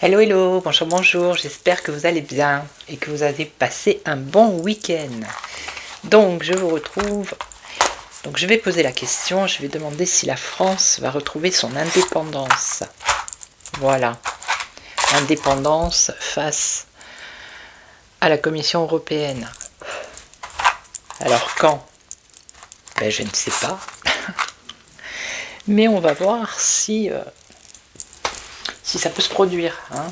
Hello, hello, bonjour, bonjour, j'espère que vous allez bien et que vous avez passé un bon week-end. Donc, je vous retrouve. Donc, je vais poser la question, je vais demander si la France va retrouver son indépendance. Voilà, indépendance face à la Commission européenne. Alors, quand? Ben, je ne sais pas. Mais on va voir si ça peut se produire, hein.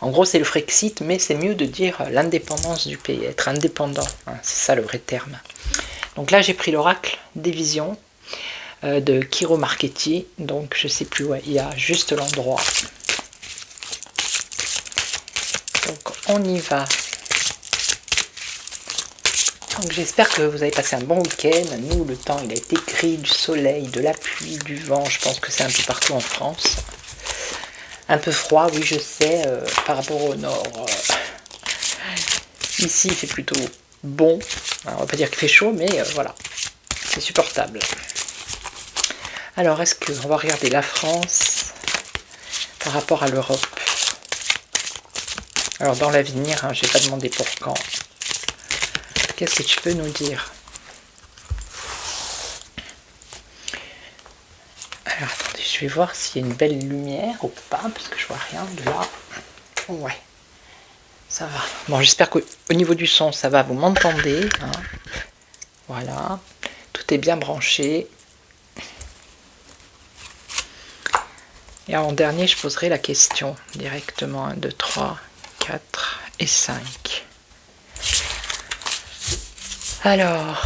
En gros, c'est le Frexit, mais c'est mieux de dire l'indépendance du pays, être indépendant, hein, c'est ça le vrai terme. Donc là, j'ai pris l'oracle des visions de Kiro Marchetti, donc je sais plus où il y a juste l'endroit. Donc on y va. Donc j'espère que vous avez passé un bon week-end. Nous, le temps, il a été gris, du soleil, de la pluie, du vent. Je pense que c'est un peu partout en France. Un peu froid, oui, je sais, par rapport au nord. Ici, il fait plutôt bon. Alors, on va pas dire qu'il fait chaud, mais voilà, c'est supportable. Alors, est-ce qu'on va regarder la France par rapport à l'Europe? Alors, dans l'avenir, hein, je n'ai pas demandé pour quand. Qu'est-ce que tu peux nous dire? Alors, attendez, je vais voir s'il y a une belle lumière ou pas, parce que je vois rien de là. Ouais, ça va. Bon, j'espère qu'au niveau du son, ça va, vous m'entendez, hein. Voilà, tout est bien branché. Et en dernier, je poserai la question directement. 1, 2, 3, 4 et 5. Alors,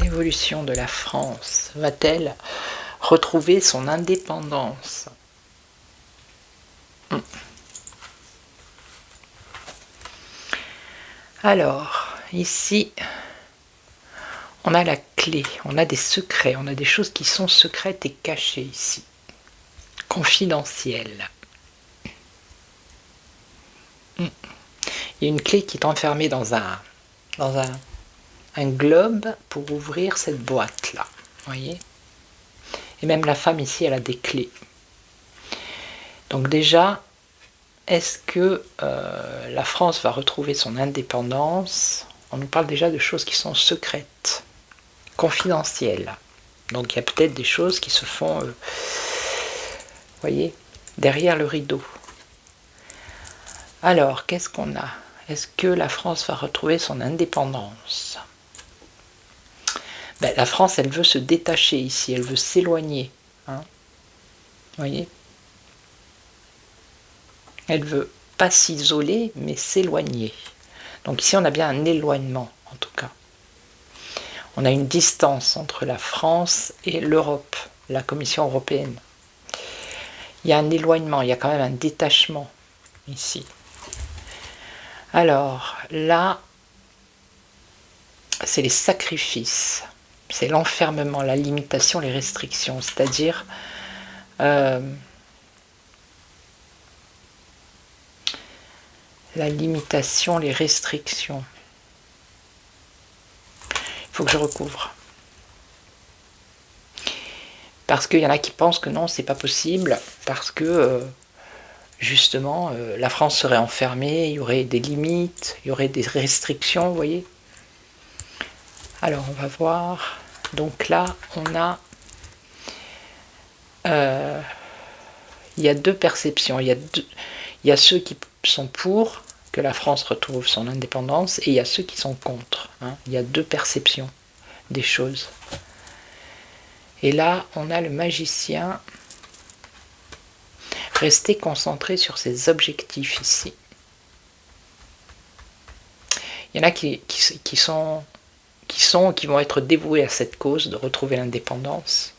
l'évolution de la France va-t-elle retrouver son indépendance? Alors, ici, on a la clé, on a des secrets, on a des choses qui sont secrètes et cachées ici, confidentielles. Il y a une clé qui est enfermée dans un globe pour ouvrir cette boîte-là, voyez? Et même la femme ici, elle a des clés. Donc déjà, est-ce que la France va retrouver son indépendance? On nous parle déjà de choses qui sont secrètes, confidentielles. Donc il y a peut-être des choses qui se font, voyez, derrière le rideau. Alors, qu'est-ce qu'on a? Est-ce que la France va retrouver son indépendance? Ben, la France, elle veut se détacher ici, elle veut s'éloigner. Hein, voyez? Elle veut pas s'isoler, mais s'éloigner. Donc ici, on a bien un éloignement, en tout cas. On a une distance entre la France et l'Europe, la Commission européenne. Il y a un éloignement, il y a quand même un détachement ici. Alors, là, c'est les sacrifices. C'est l'enfermement, la limitation, les restrictions. C'est-à-dire... la limitation, les restrictions. Il faut que je recouvre. Parce qu'il y en a qui pensent que non, c'est pas possible, parce que justement, la France serait enfermée, il y aurait des limites, il y aurait des restrictions, vous voyez. Alors, on va voir. Donc là, on a... il y a deux perceptions. Il y a ceux qui sont pour que la France retrouve son indépendance, et il y a ceux qui sont contre. Hein. Il y a deux perceptions des choses. Et là, on a le magicien. Rester concentré sur ses objectifs ici. Il y en a qui vont être dévoués à cette cause de retrouver l'indépendance.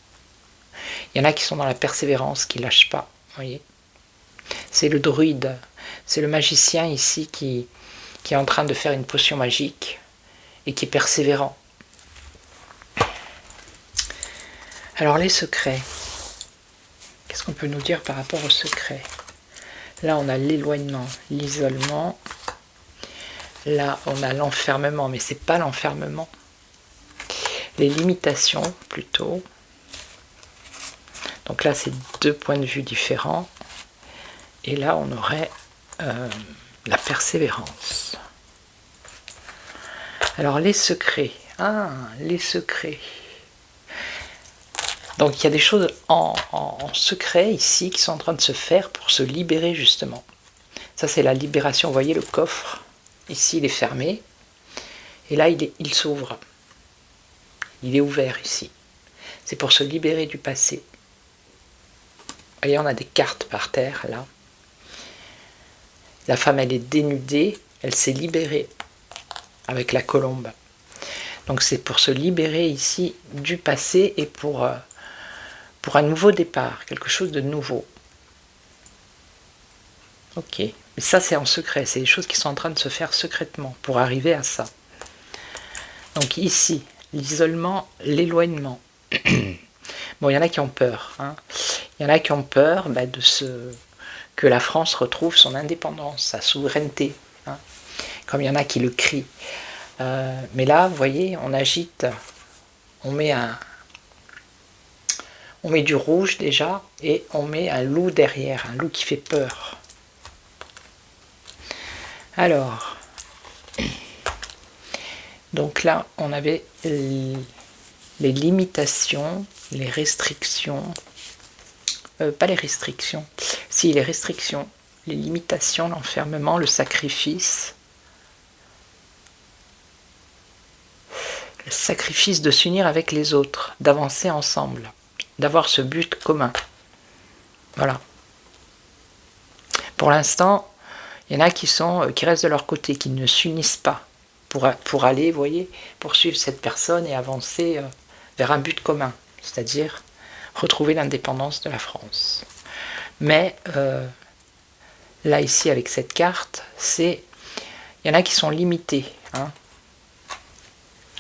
Il y en a qui sont dans la persévérance, qui ne lâchent pas. Voyez, c'est le druide, c'est le magicien ici qui est en train de faire une potion magique et qui est persévérant. Alors les secrets. Qu'est-ce qu'on peut nous dire par rapport aux secrets? Là, on a l'éloignement, l'isolement. Là, on a l'enfermement, mais c'est pas l'enfermement. Les limitations, plutôt. Donc là, c'est deux points de vue différents. Et là, on aurait la persévérance. Alors, les secrets. Ah, les secrets. Donc, il y a des choses en secret ici qui sont en train de se faire pour se libérer, justement. Ça, c'est la libération. Vous voyez le coffre. Ici, il est fermé. Et là, il s'ouvre. Il est ouvert ici. C'est pour se libérer du passé. Vous voyez, on a des cartes par terre, là. La femme, elle est dénudée. Elle s'est libérée avec la colombe. Donc, c'est pour se libérer ici du passé et pour un nouveau départ, quelque chose de nouveau. Ok. Mais ça, c'est en secret. C'est des choses qui sont en train de se faire secrètement pour arriver à ça. Donc ici, l'isolement, l'éloignement. Bon, il y en a qui ont peur. Hein. Il y en a qui ont peur que la France retrouve son indépendance, sa souveraineté. Hein. Comme il y en a qui le crient. Mais là, vous voyez, on agite, on met du rouge déjà, et on met un loup derrière, un loup qui fait peur. Alors, donc là, on avait les limitations, les restrictions, pas les restrictions, si les restrictions, les limitations, l'enfermement, le sacrifice de s'unir avec les autres, d'avancer ensemble, d'avoir ce but commun. Voilà. Pour l'instant, il y en a qui restent de leur côté, qui ne s'unissent pas pour aller, vous voyez, poursuivre cette personne et avancer vers un but commun, c'est-à-dire retrouver l'indépendance de la France. Mais là, ici, avec cette carte, il y en a qui sont limités. Hein.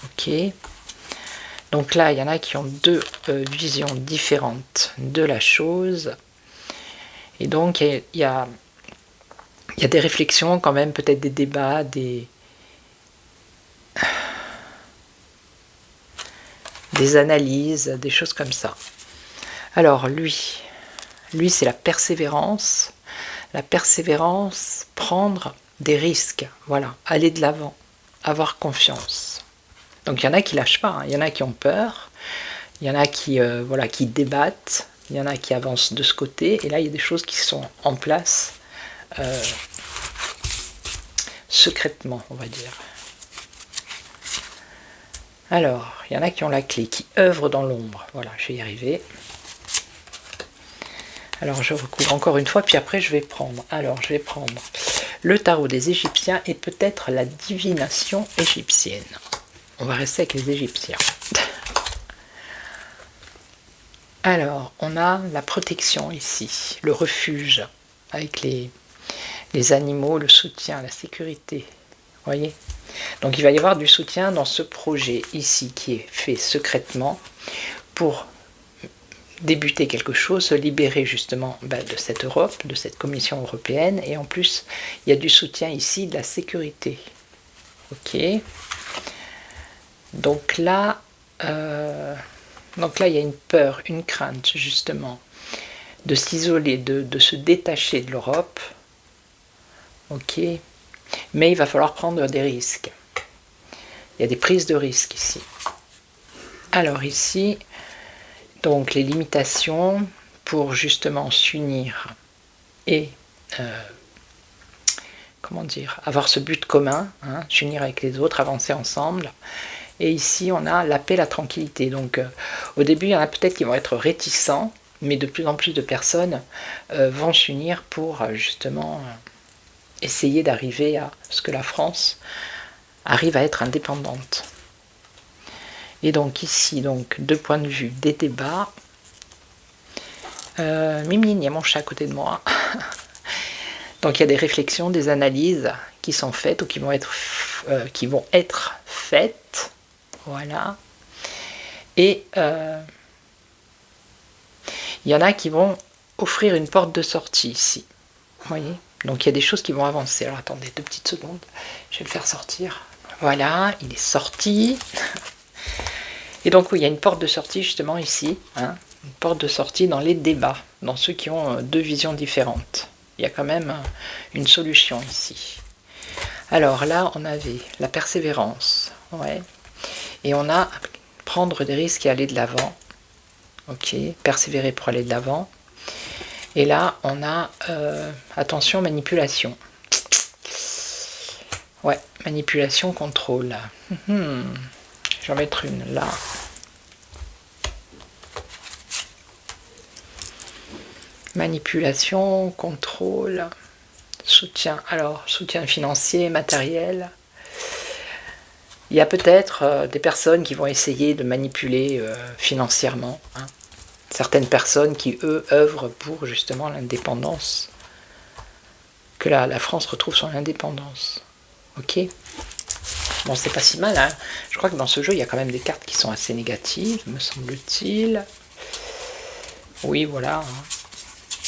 Ok. Donc là, il y en a qui ont deux visions différentes de la chose. Et donc, il y a des réflexions quand même, peut-être des débats, des analyses, des choses comme ça. Alors lui c'est la persévérance. La persévérance, prendre des risques, voilà, aller de l'avant, avoir confiance. Donc il y en a qui lâchent pas, hein. Il y en a qui ont peur, il y en a qui débattent, il y en a qui avancent de ce côté, et là il y a des choses qui sont en place secrètement, on va dire. Alors, il y en a qui ont la clé, qui œuvrent dans l'ombre. Voilà, je vais y arriver. Alors, je recouvre encore une fois, puis après, je vais prendre. Alors, je vais prendre le tarot des Égyptiens et peut-être la divination égyptienne. On va rester avec les Égyptiens. Alors, on a la protection ici, le refuge, avec les animaux, le soutien, la sécurité. Vous voyez ? Donc il va y avoir du soutien dans ce projet ici qui est fait secrètement pour débuter quelque chose, se libérer justement de cette Europe, de cette Commission européenne, et en plus il y a du soutien ici, de la sécurité. Ok. Donc là il y a une peur, une crainte justement de s'isoler, de se détacher de l'Europe. Ok. Mais il va falloir prendre des risques. Il y a des prises de risques ici. Alors ici, donc les limitations pour justement s'unir et avoir ce but commun, hein, s'unir avec les autres, avancer ensemble. Et ici, on a la paix, la tranquillité. Donc au début, il y en a peut-être qui vont être réticents, mais de plus en plus de personnes vont s'unir pour justement essayer d'arriver à ce que la France arrive à être indépendante. Et donc ici, deux points de vue, des débats. Mimi, il y a mon chat à côté de moi. Donc il y a des réflexions, des analyses qui sont faites ou qui vont être faites. Voilà. Et il y en a qui vont offrir une porte de sortie ici. Vous voyez ? Donc il y a des choses qui vont avancer. Alors attendez 2 petites secondes, je vais le faire sortir. Voilà, il est sorti. Et donc oui, il y a une porte de sortie justement ici, hein, une porte de sortie dans les débats, dans ceux qui ont 2 visions différentes. Il y a quand même une solution ici. Alors là, on avait la persévérance. Ouais. Et on a prendre des risques et aller de l'avant. Ok, persévérer pour aller de l'avant. Et là, on a, attention, manipulation. Ouais, manipulation, contrôle. Je vais en mettre une là. Manipulation, contrôle, soutien. Alors, soutien financier, matériel. Il y a peut-être des personnes qui vont essayer de manipuler financièrement. Hein. Certaines personnes qui, eux, œuvrent pour justement l'indépendance. Que la France retrouve son indépendance. Ok. Bon, c'est pas si mal, hein. Je crois que dans ce jeu, il y a quand même des cartes qui sont assez négatives, me semble-t-il. Oui, voilà.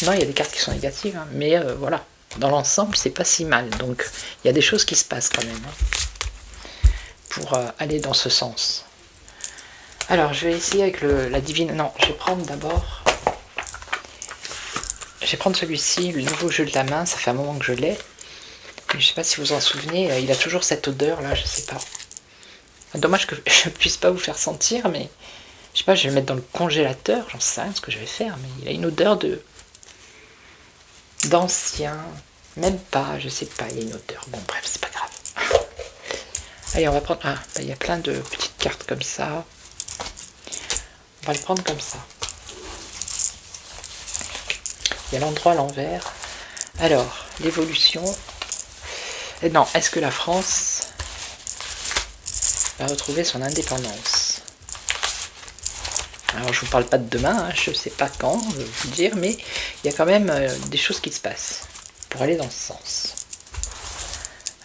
Non, il y a des cartes qui sont négatives, hein, mais voilà. Dans l'ensemble, c'est pas si mal. Donc, il y a des choses qui se passent quand même, hein, pour aller dans ce sens. Alors, je vais essayer avec la divine... Non, je vais prendre d'abord... Je vais prendre celui-ci, le nouveau jeu de la main. Ça fait un moment que je l'ai. Je ne sais pas si vous en souvenez, il a toujours cette odeur là, je sais pas. Dommage que je ne puisse pas vous faire sentir, mais je sais pas, je vais le mettre dans le congélateur, j'en sais rien ce que je vais faire, mais il a une odeur d'ancien, même pas, je sais pas, il y a une odeur. Bon bref, c'est pas grave. Allez, on va prendre... Ah, il y a plein de petites cartes comme ça. On va le prendre comme ça. Il y a l'endroit à l'envers. Alors, l'évolution... Non, est-ce que la France va retrouver son indépendance? Alors je vous parle pas de demain, hein, je sais pas quand, je vais vous dire, mais il y a quand même des choses qui se passent pour aller dans ce sens.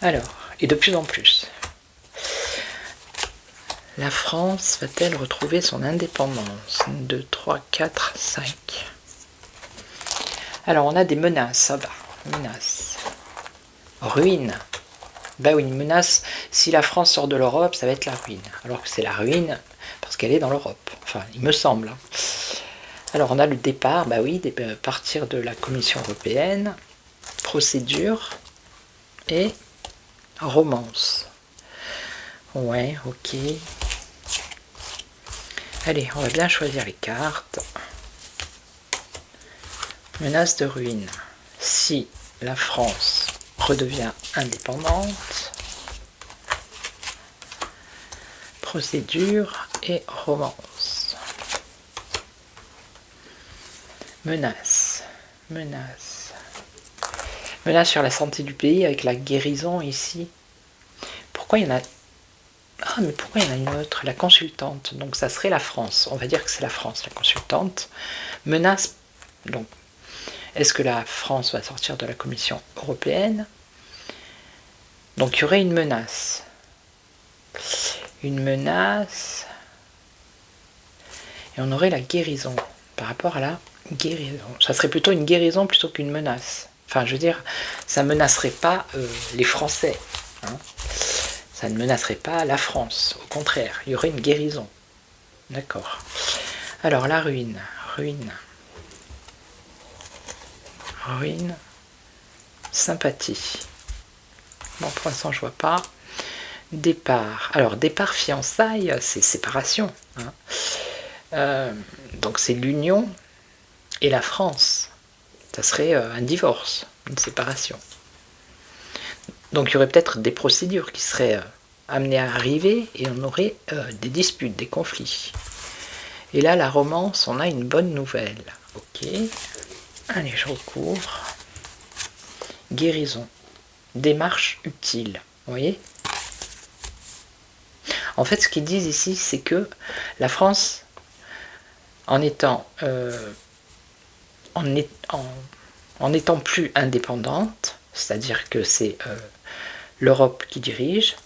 Alors, et de plus en plus. La France va-t-elle retrouver son indépendance? 1, 2, 3, 4, 5. Alors on a des menaces, ça va, menaces. Ruine. Ben oui, une menace, si la France sort de l'Europe, ça va être la ruine. Alors que c'est la ruine parce qu'elle est dans l'Europe. Enfin, il me semble. Alors on a le départ, bah oui, partir de la Commission européenne, procédure et romance. Ouais, ok. Allez, on va bien choisir les cartes. Menace de ruine. Si la France redevient indépendante, procédure et romance. Menace, menace. Menace sur la santé du pays avec la guérison ici. Pourquoi il y en a... Ah, mais pourquoi il y en a une autre? La consultante. Donc ça serait la France. On va dire que c'est la France, la consultante. Menace, donc, est-ce que la France va sortir de la Commission européenne? Donc il y aurait une menace. Une menace. Et on aurait la guérison. Par rapport à la guérison. Ça serait plutôt une guérison plutôt qu'une menace. Enfin, je veux dire, ça ne menacerait pas les Français. Hein. Ça ne menacerait pas la France. Au contraire, il y aurait une guérison. D'accord. Alors, la ruine. Ruine. Ruine. Sympathie. Bon, pour l'instant, je vois pas. Départ. Alors, départ, fiançailles, c'est séparation. Hein. Donc, c'est l'union et la France. Ça serait un divorce, une séparation. Donc, il y aurait peut-être des procédures qui seraient amenées à arriver et on aurait des disputes, des conflits. Et là, la romance, on a une bonne nouvelle. Ok. Allez, je recouvre. Guérison. Démarche utile. Vous voyez? En fait, ce qu'ils disent ici, c'est que la France, en étant plus indépendante, c'est-à-dire que c'est l'Europe qui dirige,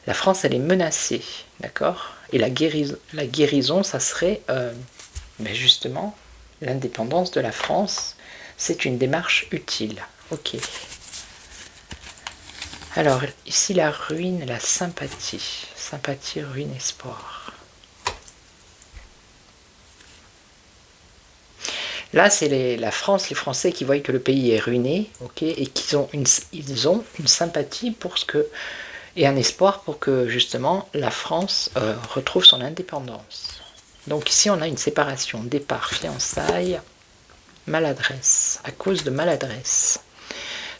la France, elle est menacée, d'accord? Et la guérison, ça serait justement l'indépendance de la France. C'est une démarche utile. Ok. Alors, ici, la ruine, la sympathie. Sympathie, ruine, espoir. Là, c'est la France, les Français qui voient que le pays est ruiné, ok, et qu'ils ont ils ont une sympathie pour ce que et un espoir pour que justement la France retrouve son indépendance. Donc ici, on a une séparation, départ, fiançailles, maladresse, à cause de maladresse.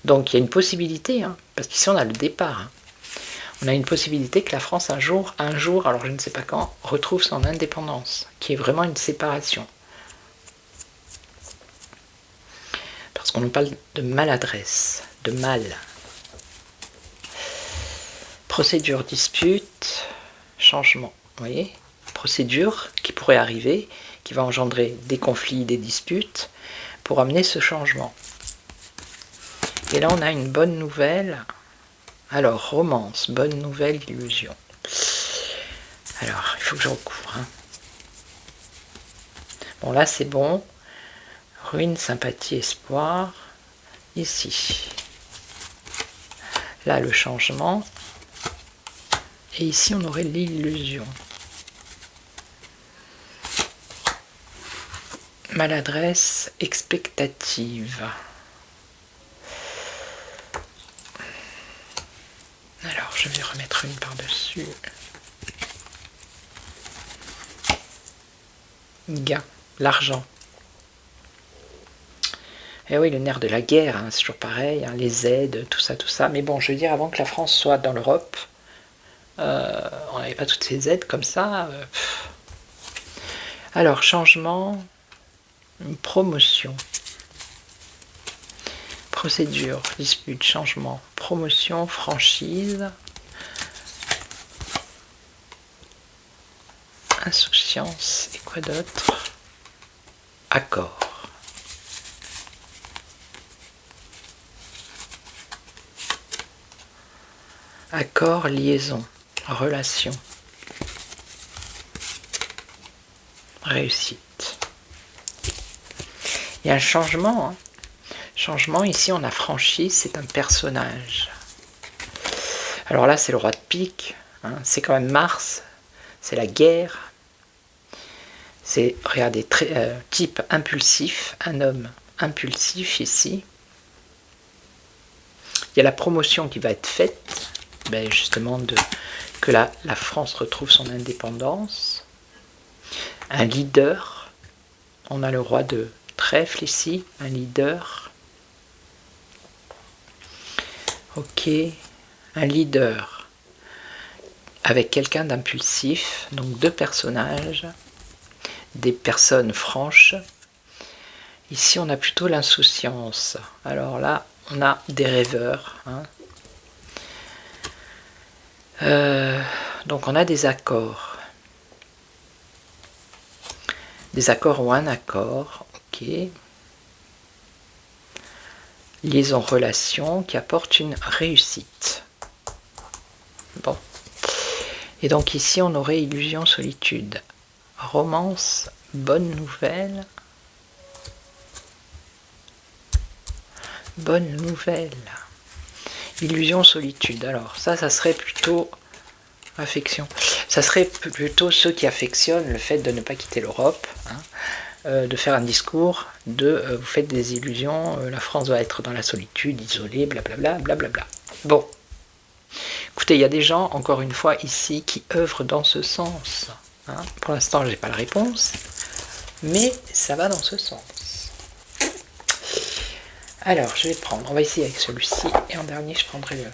Donc il y a une possibilité, hein, parce qu'ici on a le départ. Hein. On a une possibilité que la France un jour, alors je ne sais pas quand, retrouve son indépendance, qui est vraiment une séparation. Parce qu'on nous parle de maladresse, de mal. Procédure, dispute, changement. Vous voyez ? Procédure qui pourrait arriver, qui va engendrer des conflits, des disputes, pour amener ce changement. Et là, on a une bonne nouvelle. Alors, romance, bonne nouvelle, illusion. Alors, il faut que je recouvre. Hein. Bon, là, c'est bon. Ruine, sympathie, espoir. Ici. Là, le changement. Et ici, on aurait l'illusion. Maladresse, expectative. Alors, je vais remettre une par-dessus. Gain, l'argent. Et oui, le nerf de la guerre, hein, c'est toujours pareil, hein, les aides, tout ça. Mais bon, je veux dire, avant que la France soit dans l'Europe, on n'avait pas toutes ces aides comme ça. Alors, changement, une promotion. Procédure, dispute, changement, promotion, franchise, insouciance, et quoi d'autre? Accord. Accord, liaison, relation, réussite. Il y a un changement, hein. Changement, ici on a franchi, c'est un personnage. Alors là c'est le roi de pique, hein, c'est quand même Mars, c'est la guerre. C'est, regardez, type impulsif, un homme impulsif ici. Il y a la promotion qui va être faite, ben justement que la France retrouve son indépendance. Un leader, on a le roi de trèfle ici, un leader. Ok, un leader avec quelqu'un d'impulsif, donc deux personnages, des personnes franches. Ici, on a plutôt l'insouciance. Alors là, on a des rêveurs. Hein. Donc on a des accords. Des accords ou un accord. Ok. Liaison, relation qui apporte une réussite. Bon. Et donc ici, on aurait illusion, solitude. Romance, bonne nouvelle. Bonne nouvelle. Illusion, solitude. Alors ça serait plutôt affection. Ça serait plutôt ceux qui affectionnent le fait de ne pas quitter l'Europe, hein, de faire un discours de vous faites des illusions, la France va être dans la solitude, isolée, blablabla, blablabla. Bon. Écoutez, il y a des gens, encore une fois, ici, qui œuvrent dans ce sens. Hein. Pour l'instant, je n'ai pas la réponse, mais ça va dans ce sens. Alors, je vais prendre, on va essayer avec celui-ci, et en dernier, je prendrai le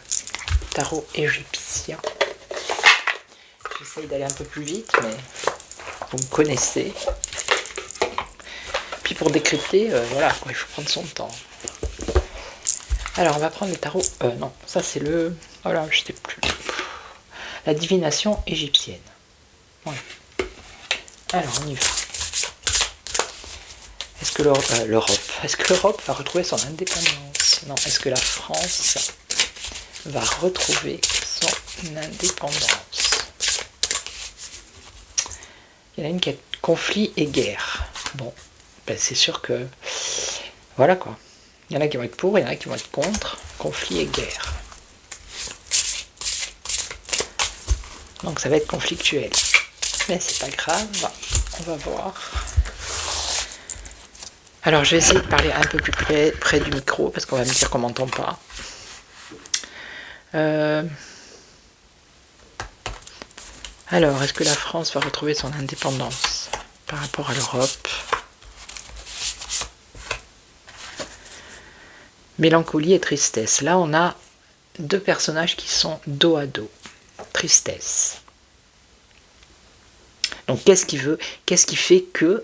tarot égyptien. J'essaye d'aller un peu plus vite, mais vous me connaissez. Puis pour décrypter, voilà, il faut prendre son temps. Alors, on va prendre le tarot, non, ça c'est le, voilà, je sais plus. La divination égyptienne. Voilà. Alors, on y va. Est-ce que l'Europe va retrouver son indépendance? Non. Est-ce que la France va retrouver son indépendance? Il y en a une qui a conflit et guerre. Bon, ben c'est sûr que... Voilà quoi. Il y en a qui vont être pour, il y en a qui vont être contre. Conflit et guerre. Donc ça va être conflictuel. Mais c'est pas grave, on va voir. Alors je vais essayer de parler un peu plus près du micro parce qu'on va me dire qu'on m'entend pas. Alors, est-ce que la France va retrouver son indépendance par rapport à l'Europe? Mélancolie et tristesse. Là, on a deux personnages qui sont dos à dos. Tristesse. Donc, qu'est-ce qui fait que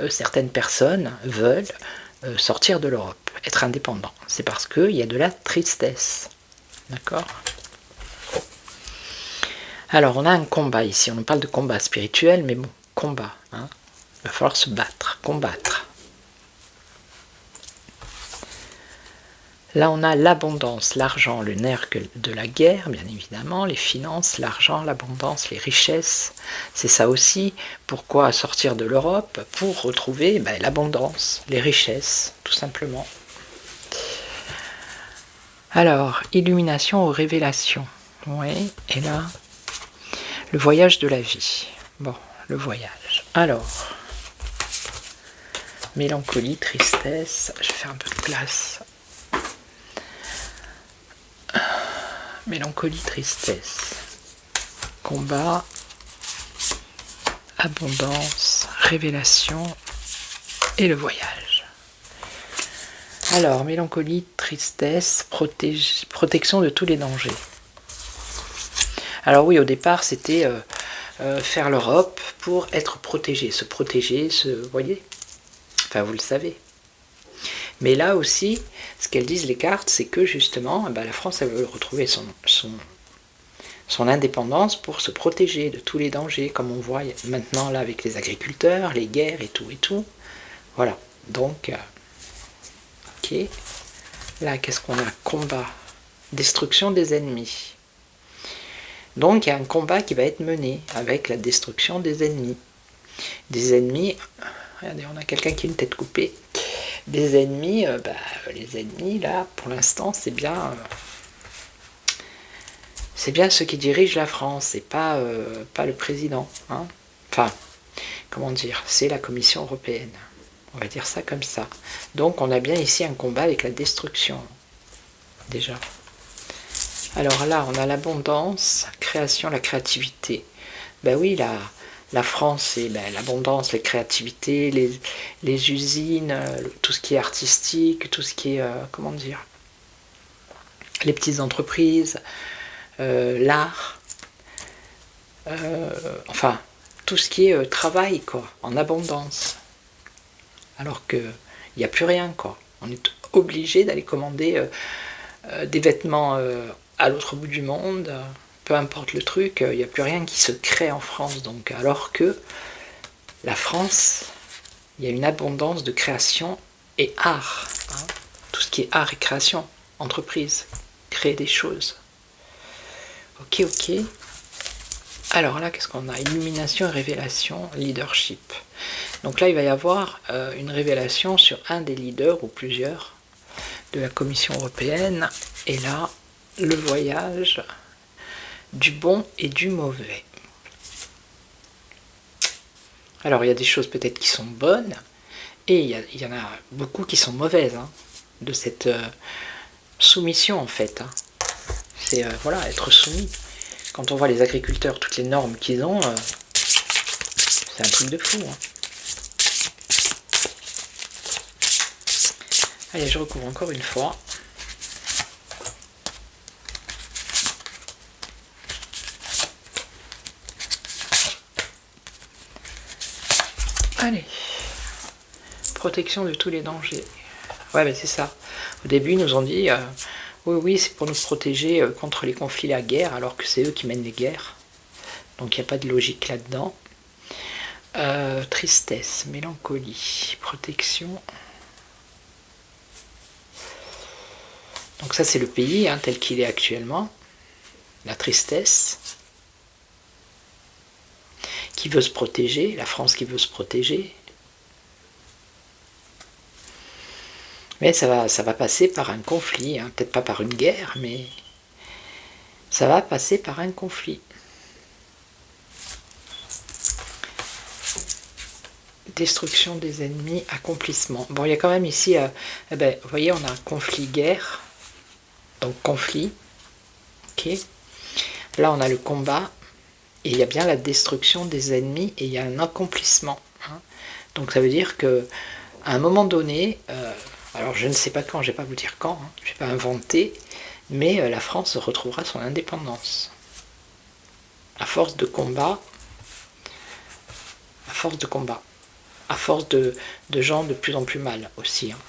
certaines personnes veulent sortir de l'Europe, être indépendants? C'est parce qu'il y a de la tristesse. D'accord? Alors, on a un combat ici. On nous parle de combat spirituel, mais bon, combat. Hein. Il va falloir se battre, combattre. Là, on a l'abondance, l'argent, le nerf de la guerre, bien évidemment, les finances, l'argent, l'abondance, les richesses. C'est ça aussi. Pourquoi sortir de l'Europe? Pour retrouver l'abondance, les richesses, tout simplement. Alors, illumination aux révélations. Oui, et là, le voyage de la vie. Bon, le voyage. Alors, mélancolie, tristesse. Je vais faire un peu de place. Mélancolie, tristesse. Combat, abondance, révélation et le voyage. Alors, mélancolie, tristesse, protection de tous les dangers. Alors oui, au départ, c'était faire l'Europe pour être protégé, se protéger, vous voyez? Enfin, vous le savez. Mais là aussi, ce qu'elles disent les cartes, c'est que justement, la France, elle veut retrouver son indépendance pour se protéger de tous les dangers, comme on voit maintenant là avec les agriculteurs, les guerres et tout. Voilà, donc, ok. Là, qu'est-ce qu'on a? Combat, destruction des ennemis. Donc, il y a un combat qui va être mené avec la destruction des ennemis. Des ennemis, regardez, on a quelqu'un qui a une tête coupée. Des ennemis, les ennemis, là, pour l'instant, c'est bien ceux qui dirigent la France, c'est pas le président. Hein. Enfin, comment dire, c'est la Commission européenne. On va dire ça comme ça. Donc, on a bien ici un combat avec la destruction, déjà. Alors là, on a l'abondance, création, la créativité. Ben oui, la France, c'est l'abondance, la créativité, les usines, tout ce qui est artistique, tout ce qui est, comment dire, les petites entreprises, l'art, enfin, tout ce qui est travail, quoi, en abondance. Alors qu'il n'y a plus rien, quoi. On est obligé d'aller commander des vêtements à l'autre bout du monde, peu importe le truc, il n'y a plus rien qui se crée en France. Donc, alors que la France, il y a une abondance de création et art. Hein, tout ce qui est art et création, entreprise, créer des choses. Ok. Alors là, qu'est-ce qu'on a? Illumination, révélation, leadership. Donc là, il va y avoir une révélation sur un des leaders ou plusieurs de la Commission européenne. Et là, le voyage du bon et du mauvais. Alors, il y a des choses peut-être qui sont bonnes, et il y en a beaucoup qui sont mauvaises, hein, de cette soumission, en fait. Hein. C'est, voilà, être soumis. Quand on voit les agriculteurs, toutes les normes qu'ils ont, c'est un truc de fou. Hein. Allez, je recouvre encore une fois. Allez, protection de tous les dangers. Ouais, c'est ça. Au début, ils nous ont dit, oui, c'est pour nous protéger contre les conflits, la guerre, alors que c'est eux qui mènent les guerres. Donc il n'y a pas de logique là-dedans. Tristesse, mélancolie, protection. Donc ça, c'est le pays tel qu'il est actuellement. La tristesse. Qui veut se protéger, la France qui veut se protéger. Mais ça va passer par un conflit, hein. Peut-être pas par une guerre, mais ça va passer par un conflit. Destruction des ennemis, accomplissement. Bon, il y a quand même ici, vous voyez, on a conflit, guerre. Donc conflit. Ok. Là, on a le combat. Et il y a bien la destruction des ennemis et il y a un accomplissement. Hein. Donc ça veut dire que à un moment donné, alors je ne sais pas quand, je ne vais pas vous dire quand, hein, je ne vais pas inventer, mais la France retrouvera son indépendance. À force de combat, à force de combat, à force de gens de plus en plus mal aussi. Hein.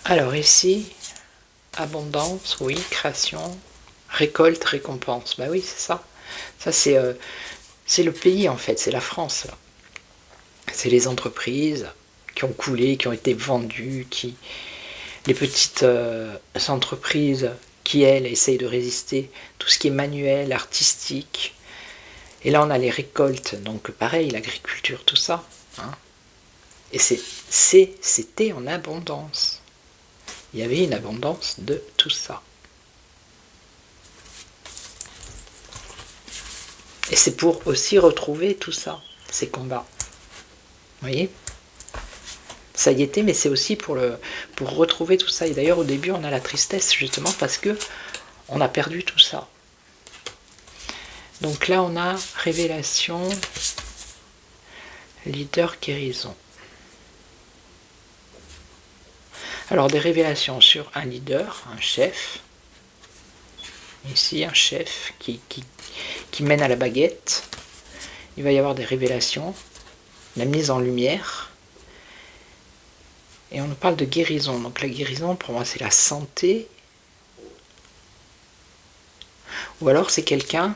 Alors ici, abondance, oui, création, récolte, récompense. Bah oui, c'est ça. Ça, c'est le pays, en fait. C'est la France, là. C'est les entreprises qui ont coulé, qui ont été vendues, les petites entreprises qui, elles, essayent de résister. Tout ce qui est manuel, artistique. Et là, on a les récoltes. Donc, pareil, l'agriculture, tout ça. Hein. Et c'était en abondance. Il y avait une abondance de tout ça. Et c'est pour aussi retrouver tout ça, ces combats. Vous voyez? Ça y était, mais c'est aussi pour retrouver tout ça. Et d'ailleurs, au début, on a la tristesse, justement, parce que on a perdu tout ça. Donc là, on a révélation, leader, guérison. Alors, des révélations sur un leader, un chef. Ici, un chef qui mène à la baguette. Il va y avoir des révélations, la mise en lumière. Et on nous parle de guérison. Donc la guérison, pour moi, c'est la santé. Ou alors c'est quelqu'un,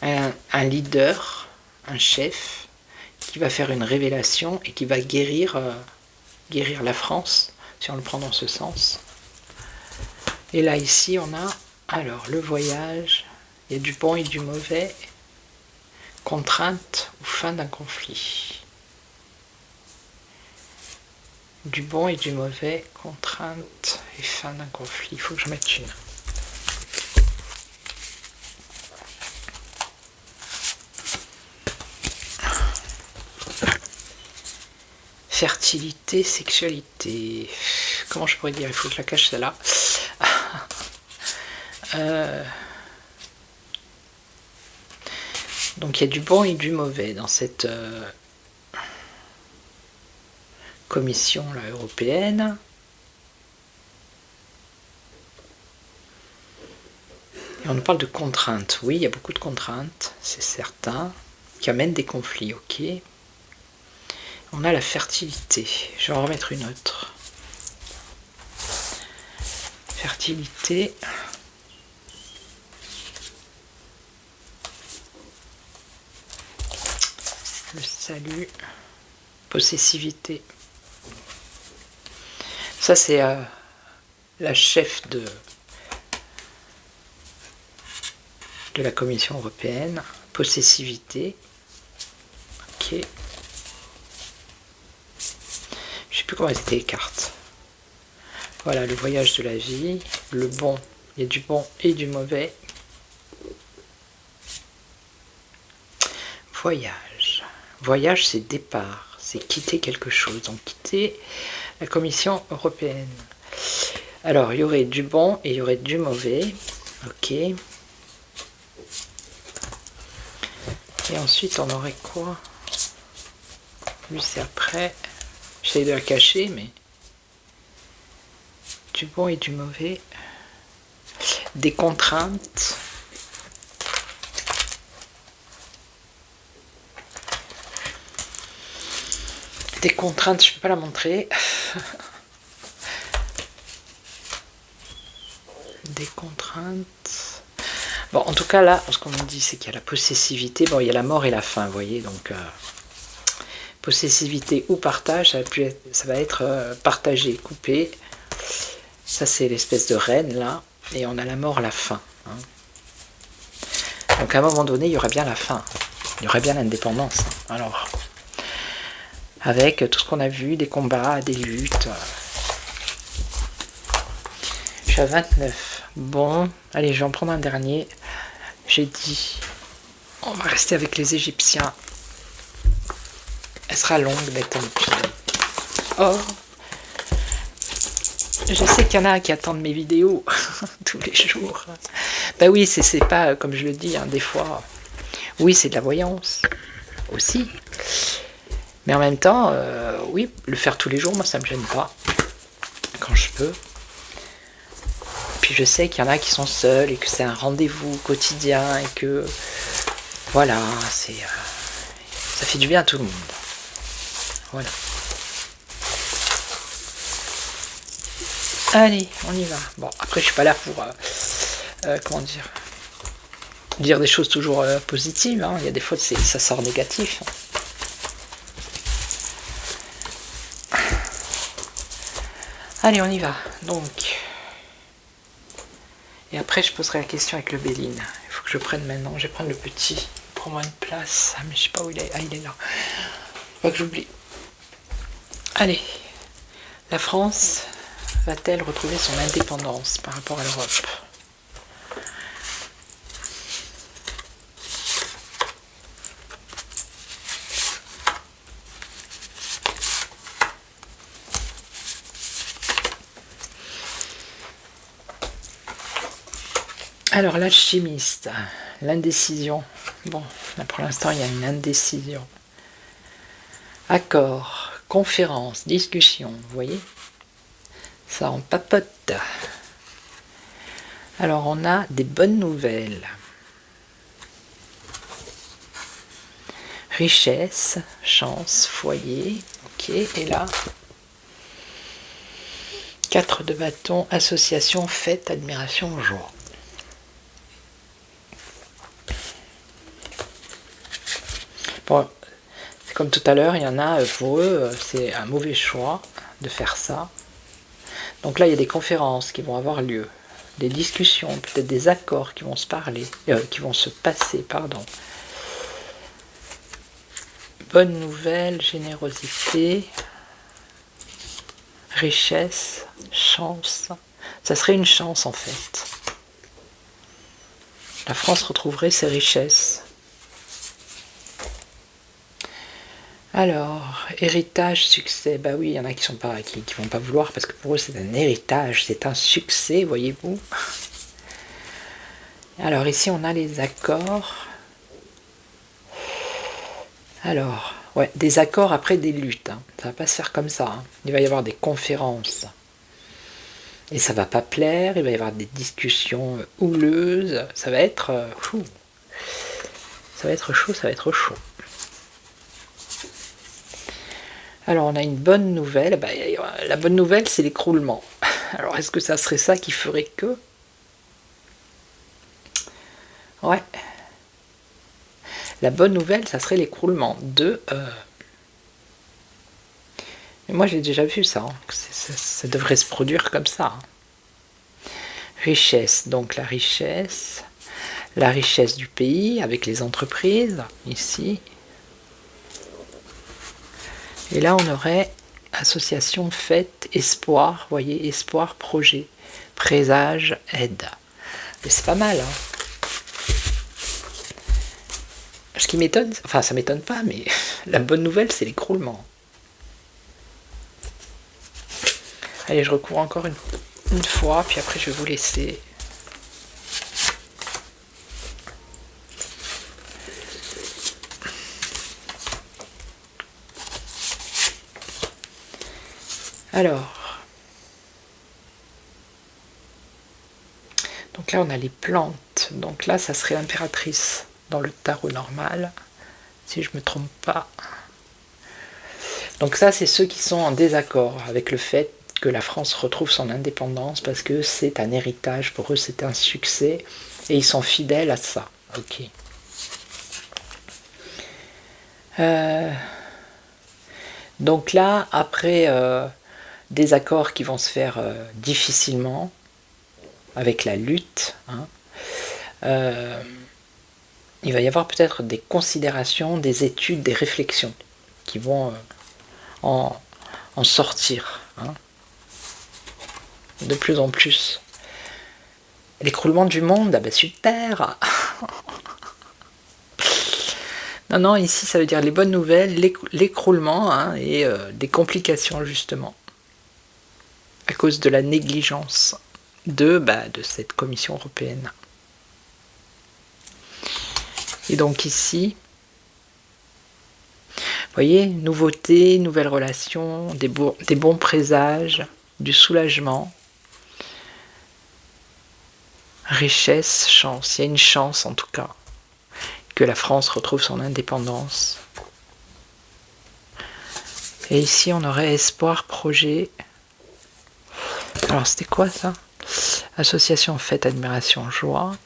un leader, un chef, qui va faire une révélation et qui va guérir la France, si on le prend dans ce sens. Et là, ici, on a, alors, le voyage, il y a du bon et du mauvais, contrainte ou fin d'un conflit. Du bon et du mauvais, contrainte et fin d'un conflit. Il faut que je mette une. Fertilité, sexualité. Comment je pourrais dire? Il faut que je la cache celle-là. Donc il y a du bon et du mauvais dans cette commission là, européenne. Et on nous parle de contraintes. Oui, il y a beaucoup de contraintes, c'est certain, qui amènent des conflits, ok. On a la fertilité. Je vais en remettre une autre. Fertilité. Le salut. Possessivité. Ça, c'est la chef de la Commission européenne. Possessivité. Ok. Je sais plus comment étaient les cartes. Voilà, le voyage de la vie. Le bon. Il y a du bon et du mauvais. Voyage. Voyage, c'est départ. C'est quitter quelque chose. Donc, quitter la Commission européenne. Alors, il y aurait du bon et il y aurait du mauvais. Ok. Et ensuite, on aurait quoi? Lui, c'est après. J'essaie de la cacher, mais... Du bon et du mauvais. Des contraintes. Des contraintes, je ne peux pas la montrer. Des contraintes. Bon, en tout cas, là, ce qu'on nous dit, c'est qu'il y a la possessivité. Bon, il y a la mort et la faim, vous voyez. Donc, possessivité ou partage, ça va être partagé, coupé. Ça, c'est l'espèce de reine, là. Et on a la mort, la faim. Hein. Donc, à un moment donné, il y aura bien la faim. Il y aurait bien l'indépendance. Hein. Alors, avec tout ce qu'on a vu, des combats, des luttes. Je suis à 29. Bon, allez, je vais en prendre un dernier. J'ai dit On va rester avec les Égyptiens. Elle sera longue, mais tant pis. Oh, je sais qu'il y en a qui attendent mes vidéos tous les jours. Ben oui, c'est pas, comme je le dis, hein, des fois, oui, c'est de la voyance aussi. Mais en même temps, oui, le faire tous les jours, moi, ça me gêne pas. Quand je peux. Puis je sais qu'il y en a qui sont seuls et que c'est un rendez-vous quotidien et que, voilà, ça fait du bien à tout le monde. Voilà. Allez, on y va. Bon, après, je suis pas là pour, comment dire des choses toujours positives. Hein. Il y a des fois, ça sort négatif. Allez, on y va. Donc, et après, je poserai la question avec le Béline. Il faut que je prenne maintenant. Je vais prendre le petit. Prends-moi une place. Ah, mais je sais pas où il est. Ah, il est là. Faut pas que j'oublie. Allez. La France va-t-elle retrouver son indépendance par rapport à l'Europe? Alors, l'alchimiste, l'indécision. Bon, là pour l'instant, il y a une indécision. Accord, conférence, discussion, vous voyez? Ça en papote. Alors, on a des bonnes nouvelles. Richesse, chance, foyer. Ok, et là, 4 de bâton, association, fête, admiration, joie. Bon, c'est comme tout à l'heure, il y en a, pour eux, c'est un mauvais choix de faire ça. Donc là, il y a des conférences qui vont avoir lieu, des discussions, peut-être des accords qui vont se passer, pardon. Bonne nouvelle, générosité, richesse, chance. Ça serait une chance en fait. La France retrouverait ses richesses. Alors, héritage, succès. Bah oui, il y en a qui vont pas vouloir parce que pour eux c'est un héritage, c'est un succès, voyez-vous. Alors ici on a les accords. Alors, ouais, des accords après des luttes. Hein. Ça va pas se faire comme ça. Hein. Il va y avoir des conférences. Et ça va pas plaire, il va y avoir des discussions houleuses. Ça va être fou. Ça va être chaud, ça va être chaud. Alors on a une bonne nouvelle. Bah, la bonne nouvelle, c'est l'écroulement. Alors est-ce que ça serait ça qui ferait que? Ouais. La bonne nouvelle, ça serait l'écroulement de... Mais moi j'ai déjà vu ça. Hein. Ça devrait se produire comme ça. Hein. Richesse, donc la richesse du pays avec les entreprises, ici. Et là, on aurait association, fête, espoir, vous voyez, espoir, projet, présage, aide. Mais c'est pas mal, hein. Ce qui m'étonne, enfin ça m'étonne pas, mais la bonne nouvelle, c'est l'écroulement. Allez, je recours encore une fois, puis après je vais vous laisser. Alors, donc là on a les plantes, donc là ça serait l'impératrice dans le tarot normal, si je me trompe pas. Donc ça c'est ceux qui sont en désaccord avec le fait que la France retrouve son indépendance parce que c'est un héritage, pour eux c'est un succès et ils sont fidèles à ça. Ok. Donc là, après des accords qui vont se faire difficilement, avec la lutte, hein, il va y avoir peut-être des considérations, des études, des réflexions qui vont en sortir. Hein, de plus en plus. L'écroulement du monde, ah ben super. Non, non, ici ça veut dire les bonnes nouvelles, l'écroulement hein, et des complications justement, à cause de la négligence de cette Commission européenne. Et donc ici, vous voyez, nouveauté, nouvelles relations, des bons présages, du soulagement, richesse, chance. Il y a une chance en tout cas que la France retrouve son indépendance. Et ici on aurait espoir, projet. Alors c'était quoi ça? Association, fête, admiration, joie.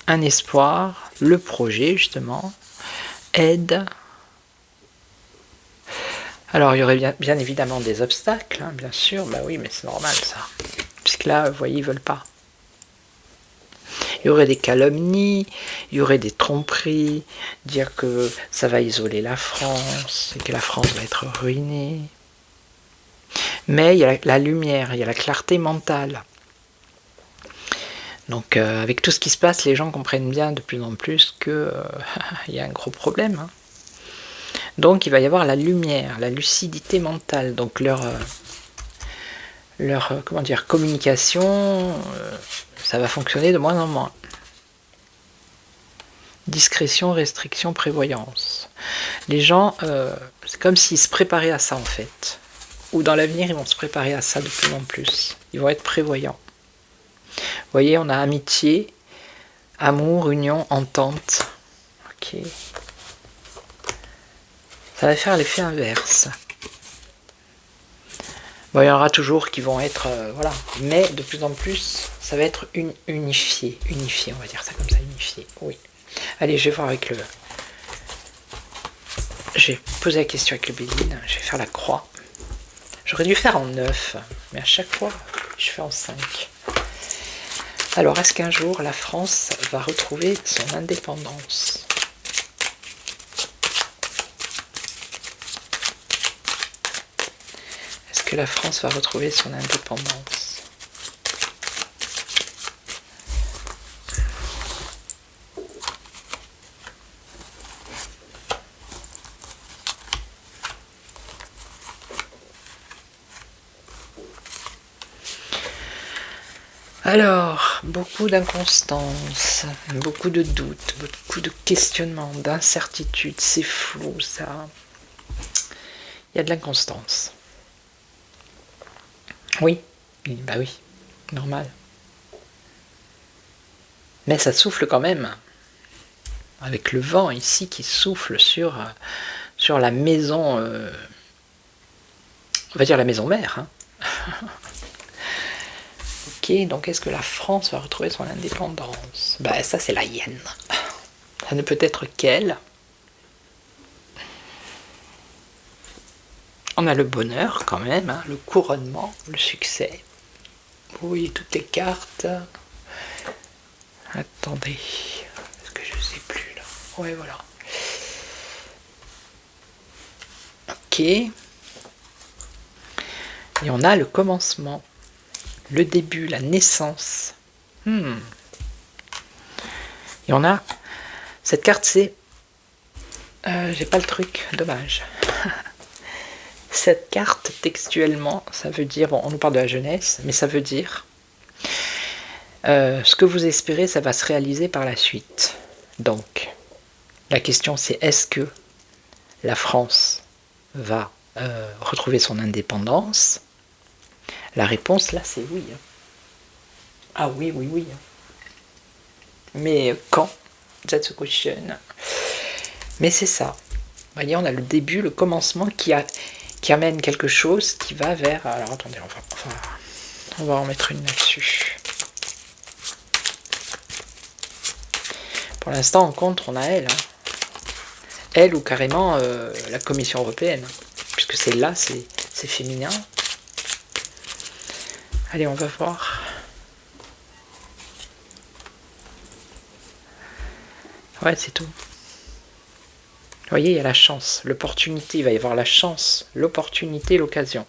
Un espoir, le projet justement, aide. Alors il y aurait bien évidemment des obstacles, hein, bien sûr, bah oui, mais c'est normal ça. Puisque là, vous voyez, ils veulent pas. Il y aurait des calomnies, il y aurait des tromperies, dire que ça va isoler la France, et que la France va être ruinée. Mais il y a la lumière, il y a la clarté mentale. Donc avec tout ce qui se passe, les gens comprennent bien de plus en plus qu'il y a un gros problème. Hein. Donc il va y avoir la lumière, la lucidité mentale. Donc leur comment dire, communication, ça va fonctionner de moins en moins. Discrétion, restriction, prévoyance. Les gens, c'est comme s'ils se préparaient à ça en fait. Ou dans l'avenir, ils vont se préparer à ça de plus en plus. Ils vont être prévoyants. Vous voyez, on a amitié, amour, union, entente. Ok. Ça va faire l'effet inverse. Bon, il y en aura toujours qui vont être... voilà. Mais de plus en plus, ça va être unifié. Unifié, on va dire ça comme ça, unifié. Oui. Allez, je vais voir avec le... J'ai posé la question avec le Béline. Je vais faire la croix. J'aurais dû faire en 9, mais à chaque fois, je fais en 5. Alors, est-ce qu'un jour, la France va retrouver son indépendance? Est-ce que la France va retrouver son indépendance? Alors, beaucoup d'inconstance, beaucoup de doutes, beaucoup de questionnements, d'incertitudes, c'est flou ça. Il y a de l'inconstance. Oui, bah oui, normal. Mais ça souffle quand même. Avec le vent ici qui souffle sur la maison, on va dire la maison mère. Hein. Ok, donc est-ce que la France va retrouver son indépendance? Bah ça c'est la hyène. Ça ne peut être qu'elle. On a le bonheur quand même, hein, le couronnement, le succès. Oui, toutes les cartes. Attendez, est-ce que je sais plus là? Ouais, voilà. Ok. Et on a le commencement, le début, la naissance. Et on a cette carte, c'est... j'ai pas le truc, dommage. Cette carte, textuellement, ça veut dire... Bon, on nous parle de la jeunesse, mais ça veut dire... ce que vous espérez, ça va se réaliser par la suite. Donc, la question c'est, est-ce que la France va retrouver son indépendance? La réponse, là, c'est oui. Ah oui, oui, oui. Mais quand? That's the question. Mais c'est ça. Vous voyez, on a le début, le commencement qui amène quelque chose qui va vers... Alors, attendez, on va en mettre une là-dessus. Pour l'instant, en contre, on a elle. Hein. Elle ou carrément la Commission européenne. Puisque c'est là, c'est féminin. Allez, on va voir. Ouais, c'est tout. Vous voyez, il y a la chance, l'opportunité. Il va y avoir la chance, l'opportunité, l'occasion.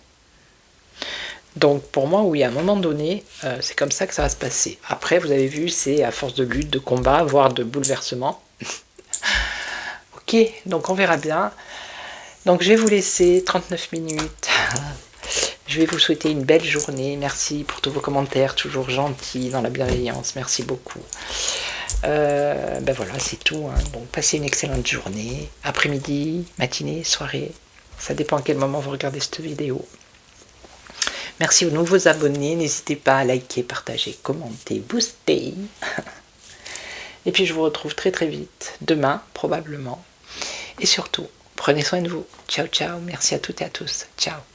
Donc pour moi, oui, à un moment donné, c'est comme ça que ça va se passer. Après, vous avez vu, c'est à force de lutte, de combat, voire de bouleversement. Ok, donc on verra bien. Donc je vais vous laisser 39 minutes. Je vais vous souhaiter une belle journée. Merci pour tous vos commentaires, toujours gentils, dans la bienveillance. Merci beaucoup. Ben voilà, c'est tout. Hein. Donc passez une excellente journée. Après-midi, matinée, soirée. Ça dépend à quel moment vous regardez cette vidéo. Merci aux nouveaux abonnés. N'hésitez pas à liker, partager, commenter, booster. Et puis je vous retrouve très très vite. Demain, probablement. Et surtout, prenez soin de vous. Ciao, ciao. Merci à toutes et à tous. Ciao.